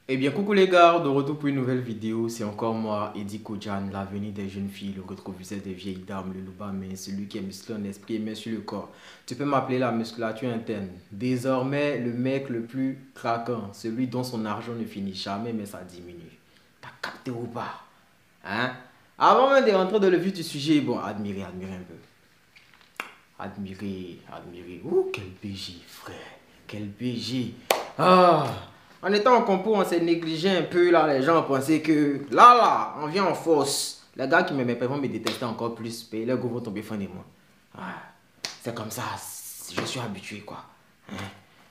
Eh bien, coucou les gars, de retour pour une nouvelle vidéo. C'est encore moi, Eddie Kojan, l'avenir des jeunes filles, le rétroviseur des vieilles dames, le loup mince, celui qui est musclé en esprit et main sur le corps. Tu peux m'appeler la musculature interne. Désormais, le mec le plus craquant, celui dont son argent ne finit jamais, mais ça diminue. T'as capté ou pas? Hein? Avant même de rentrer dans le vif du sujet, bon, admirez un peu. Admirez. Ouh, quel BG, frère. Quel BG. Ah! En étant en compo, on s'est négligé un peu là. Les gens pensaient que là, on vient en force. Les gars qui m'aimaient pas vont me détester encore plus. Et les gars vont tomber fan de moi. Ah, c'est comme ça. Je suis habitué quoi. Hein?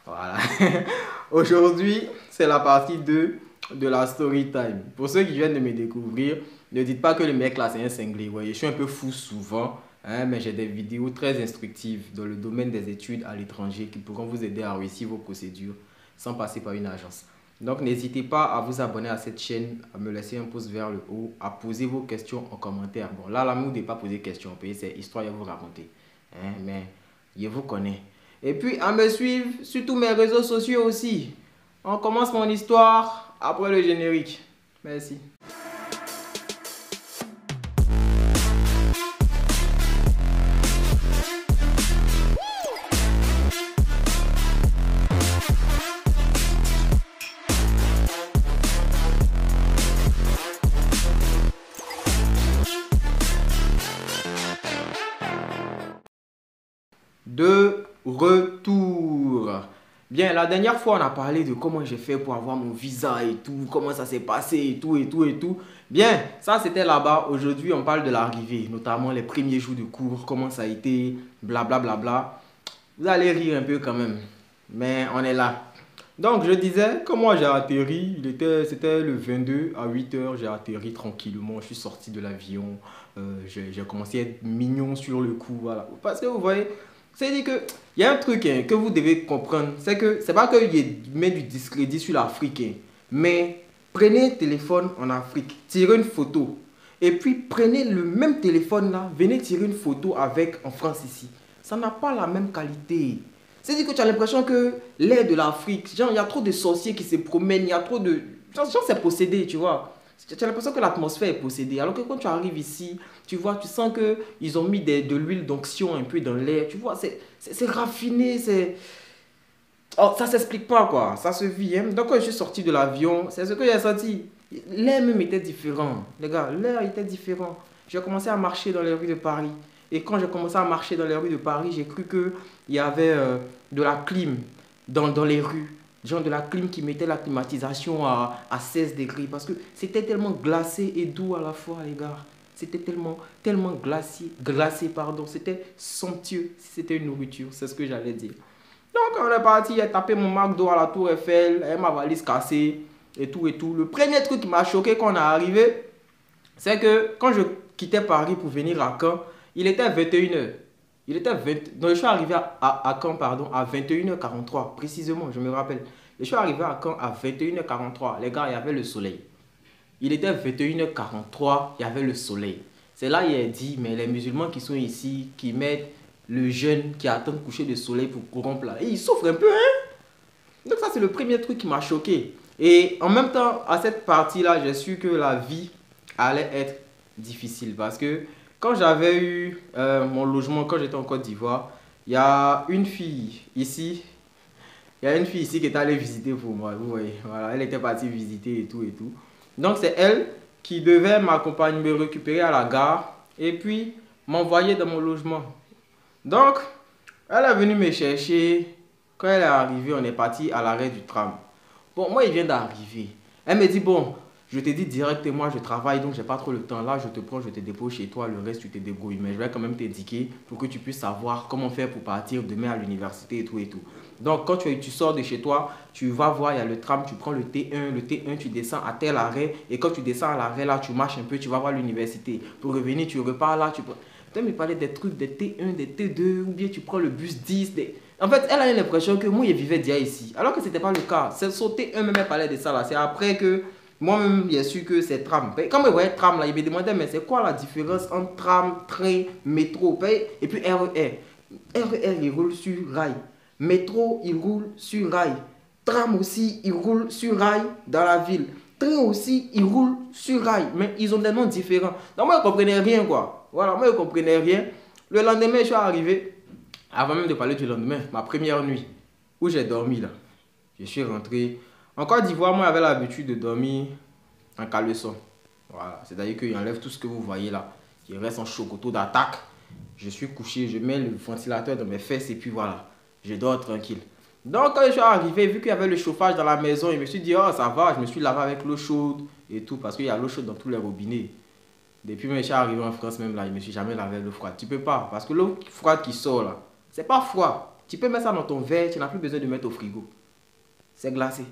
Voilà. Aujourd'hui, c'est la partie 2 de la story time. Pour ceux qui viennent de me découvrir, ne dites pas que le mec là c'est un cinglé. Ouais, je suis un peu fou souvent. Hein, mais j'ai des vidéos très instructives dans le domaine des études à l'étranger qui pourront vous aider à réussir vos procédures sans passer par une agence. Donc n'hésitez pas à vous abonner à cette chaîne, à me laisser un pouce vers le haut, à poser vos questions en commentaire. Bon là, l'amour n'est pas poser questions, c'est histoire à vous raconter. Hein, mais je vous connais. Et puis à me suivre sur tous mes réseaux sociaux aussi. On commence mon histoire après le générique. Merci. De retour. Bien, la dernière fois, on a parlé de comment j'ai fait pour avoir mon visa et tout, comment ça s'est passé et tout, et tout, et tout. Bien, ça c'était là-bas. Aujourd'hui, on parle de l'arrivée, notamment les premiers jours de cours, comment ça a été, blablabla. Bla, bla, bla. Vous allez rire un peu quand même, mais on est là. Donc, je disais, comment j'ai atterri, c'était le 22 à 8 heures, j'ai atterri tranquillement, je suis sorti de l'avion, j'ai commencé à être mignon sur le coup, voilà. Parce que vous voyez, c'est-à-dire que il y a un truc hein, que vous devez comprendre, c'est que c'est pas qu'il met du discrédit sur l'Afrique, hein, mais prenez un téléphone en Afrique, tirez une photo, et puis prenez le même téléphone là, venez tirer une photo avec en France ici. Ça n'a pas la même qualité. C'est-à-dire que tu as l'impression que l'air de l'Afrique, genre il y a trop de sorciers qui se promènent, il y a trop de... Genre c'est possédé, tu vois. Tu as l'impression que l'atmosphère est possédée. Alors que quand tu arrives ici, tu vois, tu sens qu'ils ont mis de l'huile d'onction un peu dans l'air. Tu vois, c'est raffiné, c'est... Oh, ça s'explique pas, quoi. Ça se vit. Hein. Donc, quand je suis sorti de l'avion, c'est ce que j'ai senti. L'air même était différent. Les gars, l'air était différent. J'ai commencé à marcher dans les rues de Paris. Et quand j'ai commencé à marcher dans les rues de Paris, j'ai cru qu'il y avait de la clim dans les rues. Genre de la clim qui mettait la climatisation à 16 degrés. Parce que c'était tellement glacé et doux à la fois, les gars. C'était tellement glacé, pardon. C'était somptueux si c'était une nourriture. C'est ce que j'allais dire. Donc on est parti, j'ai tapé mon McDo à la Tour Eiffel, et ma valise cassée et tout et tout. Le premier truc qui m'a choqué quand on est arrivé, c'est que quand je quittais Paris pour venir à Caen, il était 21h. Donc je suis arrivé à Caen pardon, à 21h43, précisément, je me rappelle. Je suis arrivé à Caen à 21h43. Les gars, il y avait le soleil. Il était 21h43, il y avait le soleil. C'est là qu'il a dit, mais les musulmans qui sont ici, qui mettent le jeune qui attend le coucher du soleil pour corrompre là, et il souffre un peu, hein? Donc ça, c'est le premier truc qui m'a choqué. Et en même temps, à cette partie-là, j'ai su que la vie allait être difficile. Parce que quand j'avais eu mon logement, quand j'étais en Côte d'Ivoire, il y a une fille ici. Il y a une fille ici qui est allée visiter pour moi. Vous voyez, voilà, elle était partie visiter et tout et tout. Donc c'est elle qui devait m'accompagner, me récupérer à la gare et puis m'envoyer dans mon logement. Donc, elle est venue me chercher. Quand elle est arrivée, on est parti à l'arrêt du tram. Bon, moi, il vient d'arriver. Elle me dit, bon, je te dis directement, je travaille, donc j'ai pas trop le temps. Là, je te prends, je te dépose chez toi. Le reste, tu te débrouilles. Mais je vais quand même t'indiquer pour que tu puisses savoir comment faire pour partir demain à l'université et tout et tout. Donc, quand tu sors de chez toi, tu vas voir, il y a le tram, tu prends le T1. Le T1, tu descends à tel arrêt. Et quand tu descends à l'arrêt, là, tu marches un peu, tu vas voir l'université. Pour revenir, tu repars là, tu prends... Tu me parlais des trucs des T1, des T2, ou bien tu prends le bus 10. En fait, elle a eu l'impression que moi, je vivais déjà ici. Alors que ce n'était pas le cas. C'est sur T1 même, elle parlait de ça là. C'est après que moi-même, j'ai su que c'est tram. Quand je voyais tram là, il me demandait, mais c'est quoi la différence entre tram, train, métro et puis RER. RER, il roule sur rail. Métro, il roule sur rail. Tram aussi, il roule sur rail dans la ville. Train aussi, il roule sur rail. Mais ils ont des noms différents. Donc moi, je ne comprenais rien, quoi. Voilà, moi, je ne comprenais rien. Le lendemain, je suis arrivé, avant même de parler du lendemain, ma première nuit, où j'ai dormi, là. Je suis rentré. En Côte d'Ivoire, moi, j'avais l'habitude de dormir en caleçon. Voilà, c'est-à-dire qu'il enlève tout ce que vous voyez là. Il reste en chocoto d'attaque. Je suis couché, je mets le ventilateur dans mes fesses et puis voilà, je dors tranquille. Donc quand je suis arrivé, vu qu'il y avait le chauffage dans la maison, je me suis dit, oh ça va, je me suis lavé avec l'eau chaude et tout, parce qu'il y a l'eau chaude dans tous les robinets. Depuis que je suis arrivé en France même là, je ne me suis jamais lavé l'eau froide. Tu peux pas, parce que l'eau froide qui sort là, c'est pas froid. Tu peux mettre ça dans ton verre, tu n'as plus besoin de mettre au frigo. C'est glacé.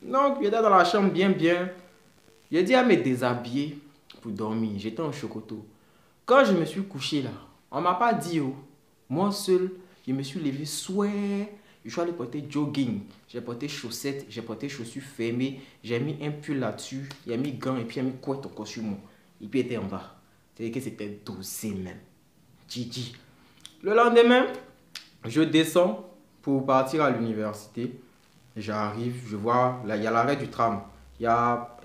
Donc j'étais dans la chambre bien. J'ai dit à me déshabiller pour dormir. J'étais en chocoto. Quand je me suis couché là, on ne m'a pas dit, oh, moi seul, je me suis levé souhait. Je suis allé porter jogging. J'ai porté chaussettes, j'ai porté chaussures fermées. J'ai mis un pull là-dessus. J'ai mis gants et puis j'ai mis couette encore sur moi. Et puis il était en bas. C'est-à-dire que c'était dosé même. Gigi. Le lendemain, je descends pour partir à l'université. J'arrive, je vois, là, il y a l'arrêt du tram.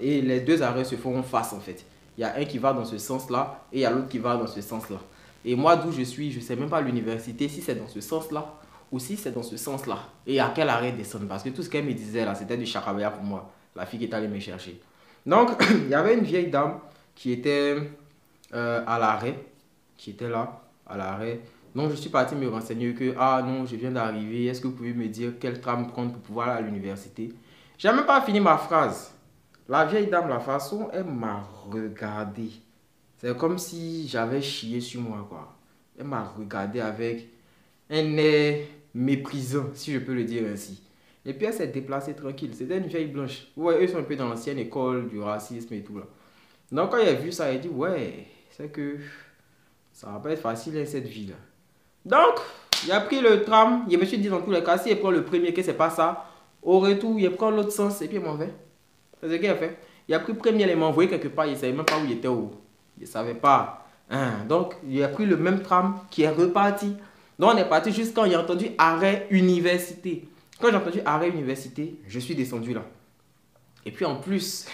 Et les deux arrêts se font en face en fait. Il y a un qui va dans ce sens-là et il y a l'autre qui va dans ce sens-là. Et moi, d'où je suis, je ne sais même pas à l'université si c'est dans ce sens-là ou si c'est dans ce sens-là. Et à quel arrêt descendre. Parce que tout ce qu'elle me disait là, c'était du charabia pour moi. La fille qui est allée me chercher. Donc, il y avait une vieille dame qui était à l'arrêt. Qui était là, à l'arrêt. Donc, je suis parti me renseigner que, ah non, je viens d'arriver. Est-ce que vous pouvez me dire quel tram prendre pour pouvoir aller à l'université? Je n'ai même pas fini ma phrase. La vieille dame, la façon, elle m'a regardé. C'est comme si j'avais chié sur moi, quoi. Elle m'a regardé avec un air méprisant, si je peux le dire ainsi. Et puis elle s'est déplacée tranquille. C'était une vieille blanche. Ouais, eux sont un peu dans l'ancienne école du racisme et tout là. Donc quand il a vu ça, il a dit, ouais, c'est que ça va pas être facile cette vie-là. Donc, il a pris le tram. Je me suis dit dans tous les cas, si il prend le premier, que c'est pas ça, au retour, il prend l'autre sens et puis il m'en va. C'est ce qu'il a fait. Il a pris le premier, il m'a envoyé quelque part, il ne savait même pas où il était. Il ne savait pas. Donc, il a pris le même tram qui est reparti. Donc, on est parti jusqu'à quand il a entendu arrêt université. Quand j'ai entendu arrêt université, je suis descendu là. Et puis en plus,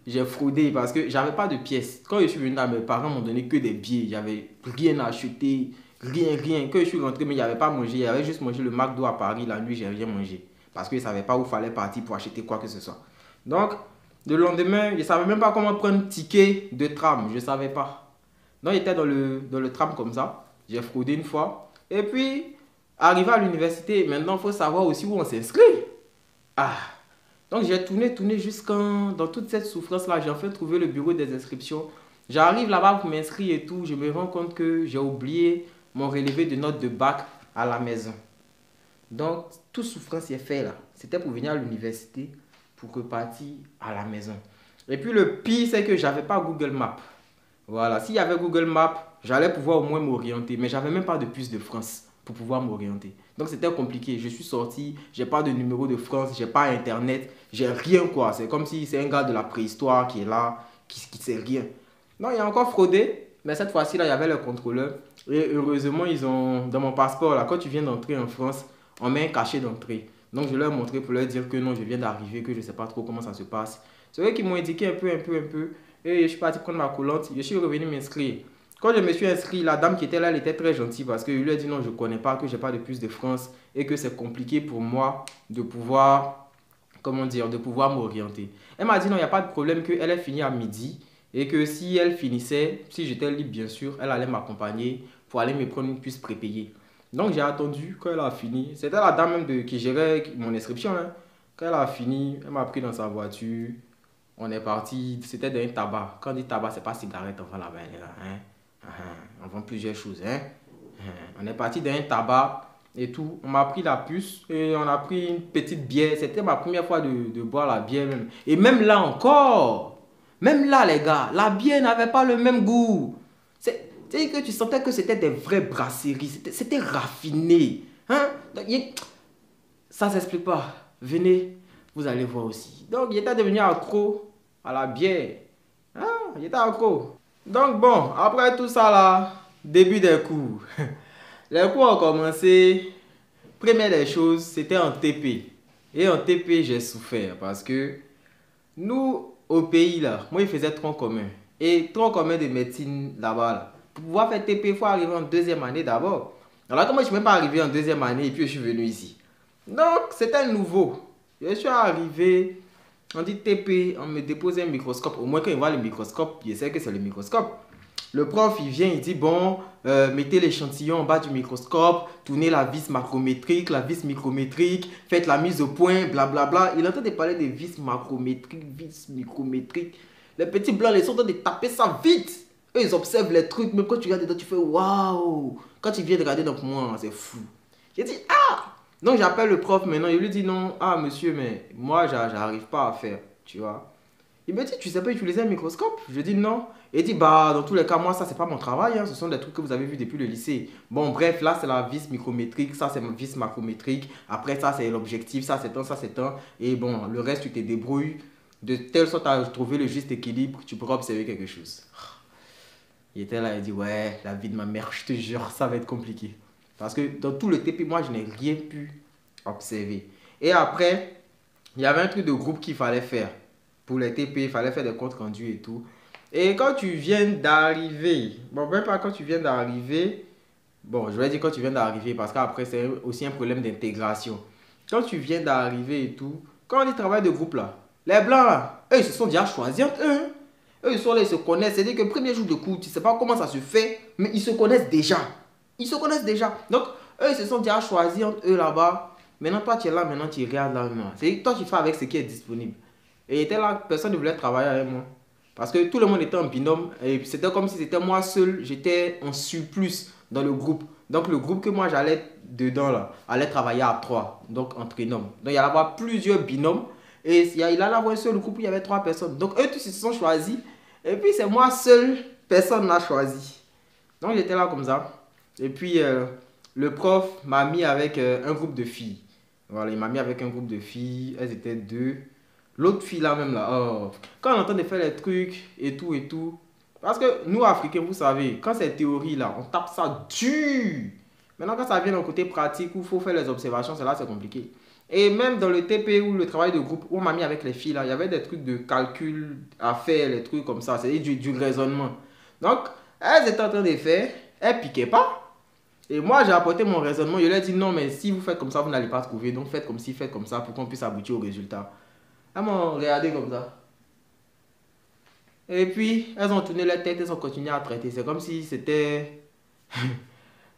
j'ai fraudé parce que j'avais pas de pièces. Quand je suis venu là, mes parents m'ont donné que des billets. J'avais rien à acheter, rien. Quand je suis rentré, mais il n'y avait pas mangé. Il y avait juste mangé le McDo à Paris. La nuit, j'ai rien mangé. Parce que je ne savais pas où il fallait partir pour acheter quoi que ce soit. Donc, le lendemain, je ne savais même pas comment prendre un ticket de tram. Je ne savais pas. Donc, j'étais dans le tram comme ça. J'ai fraudé une fois. Et puis, arrivé à l'université, maintenant, il faut savoir aussi où on s'inscrit. Donc, j'ai tourné dans toute cette souffrance-là. J'ai enfin trouvé le bureau des inscriptions. J'arrive là-bas pour m'inscrire et tout. Je me rends compte que j'ai oublié mon relevé de notes de bac à la maison. Donc, toute souffrance est faite là. C'était pour venir à l'université, pour repartir à la maison. Et puis le pire, c'est que j'avais pas Google Maps. Voilà, s'il y avait Google Maps, j'allais pouvoir au moins m'orienter. Mais j'avais même pas de puce de France pour pouvoir m'orienter. Donc c'était compliqué. Je suis sorti, j'ai pas de numéro de France, j'ai pas internet, j'ai rien quoi. C'est comme si c'est un gars de la préhistoire qui est là, qui sait rien. Non, il y a encore fraudé, mais cette fois-ci là, il y avait le contrôleur. Et heureusement, ils ont dans mon passeport là, quand tu viens d'entrer en France, on met un cachet d'entrée. Donc je leur ai montré pour leur dire que non, je viens d'arriver, que je ne sais pas trop comment ça se passe. C'est eux qui m'ont indiqué un peu. Et je suis parti prendre ma collante, je suis revenu m'inscrire. Quand je me suis inscrit, la dame qui était là, elle était très gentille parce que je lui ai dit non, je ne connais pas, que je n'ai pas de puce de France et que c'est compliqué pour moi de pouvoir, de pouvoir m'orienter. Elle m'a dit non, il n'y a pas de problème, qu'elle ait fini à midi et que si elle finissait, si j'étais libre bien sûr, elle allait m'accompagner pour aller me prendre une puce prépayée. Donc j'ai attendu quand elle a fini. C'était la dame même qui gérait mon inscription. Quand elle a fini, elle m'a pris dans sa voiture. On est parti. C'était dans un tabac. Quand on dit tabac, c'est pas cigarette. On vend là-bas. On vend plusieurs choses. On est parti dans un tabac et tout. On m'a pris la puce et on a pris une petite bière. C'était ma première fois de boire la bière même. Et même là encore, même là les gars, la bière n'avait pas le même goût. C'est-à-dire que tu sentais que c'était des vraies brasseries. C'était raffiné. Ça ne s'explique pas. Venez, vous allez voir aussi. Donc, il était devenu accro à la bière. Il était accro. Donc, bon, après tout ça là, début des cours. Les cours ont commencé. Première des choses, c'était en TP. Et en TP, j'ai souffert parce que nous, au pays là, moi, je faisais tronc commun. Et tronc commun de médecine là-bas, là. Pour pouvoir faire TP, il faut arriver en deuxième année d'abord. Alors que moi, je ne suis même pas arrivé en deuxième année et puis je suis venu ici. Donc, c'était nouveau. Je suis arrivé, on dit TP, on me dépose un microscope. Au moins, quand il voit le microscope, je sais que c'est le microscope. Le prof, il vient, il dit, bon, mettez l'échantillon en bas du microscope, tournez la vis macrométrique, la vis micrométrique, faites la mise au point, blablabla. Il est en train de parler de vis macrométrique, vis micrométrique. Les petits blancs, ils sont en train de taper ça vite. Eux, ils observent les trucs, même quand tu regardes dedans, tu fais waouh. Quand tu viens de regarder, donc moi, c'est fou. J'ai dit, ah! Donc j'appelle le prof maintenant, il lui dit, non, ah monsieur, mais moi, j'arrive pas à faire, tu vois. Il me dit, tu sais pas utiliser un microscope? Je dis non. Il dit, bah, dans tous les cas, moi, ça, c'est pas mon travail. Hein. Ce sont des trucs que vous avez vus depuis le lycée. Bon, bref, là, c'est la vis micrométrique. Ça, c'est ma vis macrométrique. Après, ça, c'est l'objectif. Ça, c'est un, ça, c'est un. Et bon, le reste, tu te débrouilles de telle sorte à trouver le juste équilibre. Tu pourras observer quelque chose. Il était là, il dit, ouais, la vie de ma mère, je te jure, ça va être compliqué. Parce que dans tout le TP, moi, je n'ai rien pu observer. Et après, il y avait un truc de groupe qu'il fallait faire. Pour les TP, il fallait faire des comptes rendus et tout. Et quand tu viens d'arriver, bon, même pas quand tu viens d'arriver, bon, je vais dire quand tu viens d'arriver parce qu'après, c'est aussi un problème d'intégration. Quand tu viens d'arriver et tout, quand on dit travail de groupe là, les blancs là, eux, ils se sont déjà choisis entre eux. Hein. Eux, ils sont là, ils se connaissent. C'est-à-dire que le premier jour de cours, tu ne sais pas comment ça se fait, mais ils se connaissent déjà. Ils se connaissent déjà. Donc, eux, ils se sont déjà choisis entre eux là-bas. Maintenant, toi, tu es là, maintenant, tu regardes là. C'est toi, tu fais avec ce qui est disponible. Et était là, personne ne voulait travailler avec moi. Parce que tout le monde était en binôme. Et c'était comme si c'était moi seul, j'étais en surplus dans le groupe. Donc, le groupe que moi, j'allais dedans, là, allait travailler à trois. Donc, entre binômes. Donc, il y allait avoir plusieurs binômes. Et il allait avoir un seul groupe où il y avait trois personnes. Donc, eux tous ils se sont choisis. Et puis, c'est moi seul, personne n'a choisi. Donc, j'étais là comme ça. Et puis, le prof m'a mis avec un groupe de filles. Voilà, il m'a mis avec un groupe de filles. Elles étaient deux. L'autre fille là même là, oh. Quand on entend de faire les trucs et tout et tout. Parce que nous, Africains, vous savez, quand c'est théorie là, on tape ça dur. Maintenant, quand ça vient d'un côté pratique où il faut faire les observations, c'est là c'est compliqué. Et même dans le TP ou le travail de groupe, où on m'a mis avec les filles là, il y avait des trucs de calcul à faire, les trucs comme ça, c'est du raisonnement. Donc, elles étaient en train de faire, elles piquaient pas. Et moi, j'ai apporté mon raisonnement. Je leur ai dit non, mais si vous faites comme ça, vous n'allez pas trouver. Donc, faites comme ci, faites comme ça pour qu'on puisse aboutir au résultat. Elles m'ont regardé comme ça. Et puis, elles ont tourné la tête, elles ont continué à traiter. C'est comme si c'était...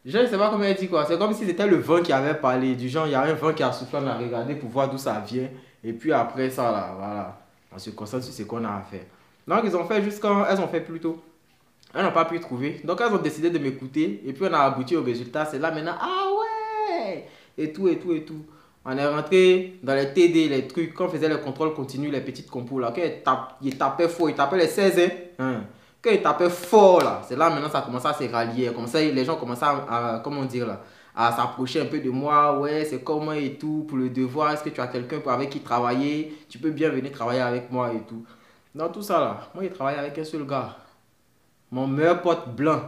Je ne sais pas comment elle dit quoi. C'est comme si c'était le vent qui avait parlé. Du genre, il y a un vent qui a soufflé, on a regardé pour voir d'où ça vient. Et puis après ça, là, voilà. On se concentre sur ce qu'on a à faire. Donc, ils ont fait jusqu'à... Elles ont fait plus tôt. Elles n'ont pas pu trouver. Donc, elles ont décidé de m'écouter. Et puis, on a abouti au résultat. C'est là maintenant. Ah ouais! Et tout, et tout, et tout. On est rentré dans les TD, les trucs. Quand on faisait le contrôle continu, les petites compos là. Quand ils tapaient fort, ils tapaient les 16. Hein. Quand ils tapaient fort là, c'est là maintenant ça commençait à se rallier. Comme ça, les gens commençaient comment dire là, à s'approcher un peu de moi. Ouais, c'est comment et tout. Pour le devoir, est-ce que tu as quelqu'un avec qui travailler? Tu peux bien venir travailler avec moi et tout. Dans tout ça là, moi, j'ai travaillé avec un seul gars. Mon meilleur pote blanc,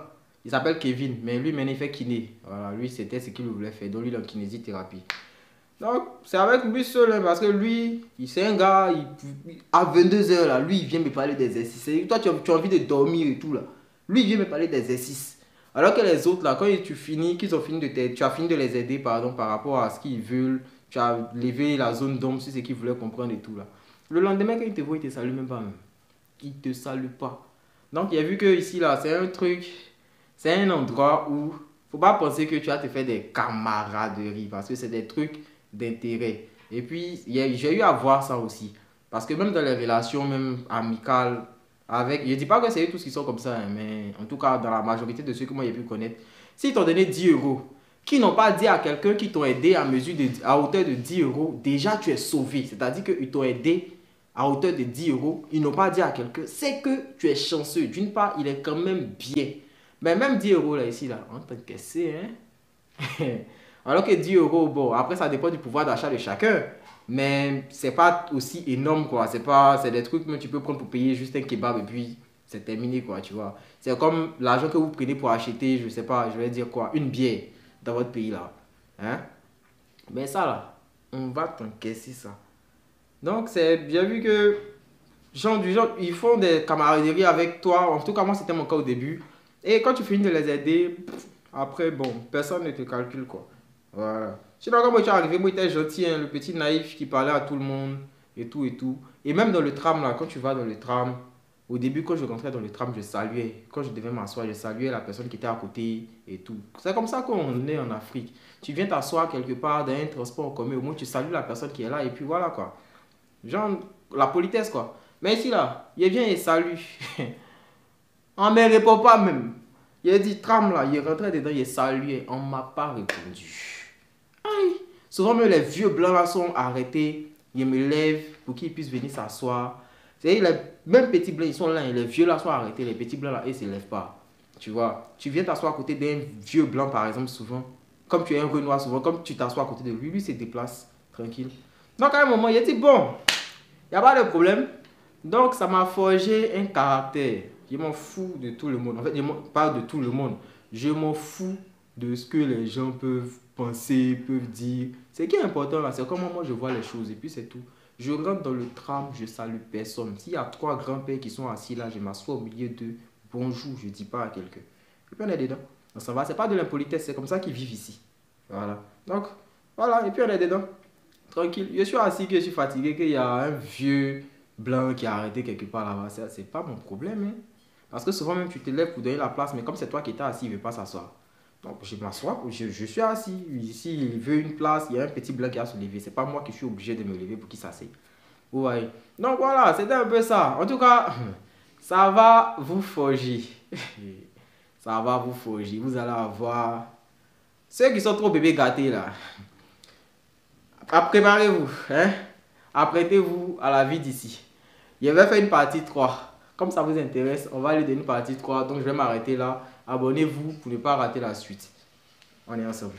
il s'appelle Kevin, mais lui, maintenant, il fait kiné. Voilà, lui, c'était ce qu'il voulait faire. Donc, lui, il est en kinésithérapie. Donc, c'est avec lui seul, hein, parce que lui, c'est un gars, à 22 heures, là, lui, il vient me parler d'exercices. Toi, tu as envie de dormir et tout, là. Lui, il vient me parler d'exercices. Alors que les autres, là, quand tu finis, qu'ils ont fini de tu as fini de les aider, pardon, par rapport à ce qu'ils veulent, tu as levé la zone d'ombre sur ce qu'ils voulaient comprendre et tout, là. Le lendemain, quand ils te voient, ils te saluent même pas, même. Ils te saluent pas. Donc, il a vu que ici, là, c'est un truc, c'est un endroit où faut pas penser que tu vas te faire des camaraderies parce que c'est des trucs d'intérêt. Et puis, j'ai eu à voir ça aussi. Parce que même dans les relations, même amicales, avec, je dis pas que c'est eux tous qui sont comme ça, hein, mais en tout cas, dans la majorité de ceux que moi j'ai pu connaître, s'ils t'ont donné 10 euros, qui n'ont pas dit à quelqu'un qui t'ont aidé à hauteur de 10 euros, déjà tu es sauvé. C'est-à-dire qu'ils t'ont aidé à hauteur de 10 euros, ils n'ont pas dit à quelqu'un, c'est que tu es chanceux. D'une part, il est quand même bien. Mais même 10 euros là, ici, là, on t'encaisse, hein. Alors que 10 euros, bon, après ça dépend du pouvoir d'achat de chacun. Mais c'est pas aussi énorme, quoi. C'est des trucs que tu peux prendre pour payer juste un kebab et puis c'est terminé, quoi, tu vois. C'est comme l'argent que vous prenez pour acheter, je sais pas, je vais dire quoi, une bière dans votre pays, là. Hein? Mais ça, là, on va t'encaisser ça. Donc, c'est bien vu que, genre, du genre, ils font des camaraderies avec toi. En tout cas, moi, c'était mon cas au début. Et quand tu finis de les aider, après, bon, personne ne te calcule, quoi. Voilà. Sinon, quand moi, tu es arrivé, moi, j'étais gentil, hein, le petit naïf qui parlait à tout le monde, et tout, et tout. Et même dans le tram, là, quand tu vas dans le tram, au début, quand je rentrais dans le tram, je saluais. Quand je devais m'asseoir, je saluais la personne qui était à côté, et tout. C'est comme ça qu'on est en Afrique. Tu viens t'asseoir quelque part dans un transport en commun, au moins, tu salues la personne qui est là, et puis voilà, quoi. Genre, la politesse, quoi. Mais ici, là, il vient et salue. On ne me répond pas même. Il a dit tram là, il est rentré dedans, il est salué. On ne m'a pas répondu. Aïe. Souvent, même les vieux blancs là sont arrêtés. Ils me lèvent pour qu'ils puissent venir s'asseoir. C'est les mêmes petits blancs, ils sont là. Et les vieux là sont arrêtés. Les petits blancs là, ils ne se lèvent pas. Tu vois, tu viens t'asseoir à côté d'un vieux blanc par exemple, souvent. Comme tu es un Renoir, souvent, comme tu t'assois à côté de lui, lui se déplace tranquille. Donc à un moment, il a dit bon, il n'y a pas de problème. Donc ça m'a forgé un caractère. Je m'en fous de tout le monde. En fait, je m'en parle de tout le monde. Je m'en fous de ce que les gens peuvent penser, peuvent dire. Ce qui est important là, c'est comment moi je vois les choses. Et puis c'est tout. Je rentre dans le tram, je salue personne. S'il y a trois grands-pères qui sont assis là, je m'assois au milieu d'eux. Bonjour, je ne dis pas à quelqu'un. Et puis on est dedans. Donc ça va, c'est pas de l'impolitesse, c'est comme ça qu'ils vivent ici. Voilà. Donc, voilà, et puis on est dedans. Tranquille. Je suis assis, que je suis fatigué, qu'il y a un vieux blanc qui a arrêté quelque part là-bas. C'est pas mon problème. Hein. Parce que souvent même tu te lèves pour donner la place, mais comme c'est toi qui étais assis, il ne veut pas s'asseoir. Donc je m'assois, je suis assis. Ici, il veut une place, il y a un petit blanc qui a se lever. C'est pas moi qui suis obligé de me lever pour qu'il s'assied. Vous voyez. Donc voilà, c'était un peu ça. En tout cas, ça va vous forger. Ça va vous forger. Vous allez avoir... Ceux qui sont trop bébés gâtés là. Préparez-vous. Hein? Apprêtez-vous à la vie d'ici. Je vais faire une partie 3. Comme ça vous intéresse, on va aller dans une partie 3. Donc je vais m'arrêter là. Abonnez-vous pour ne pas rater la suite. On est ensemble.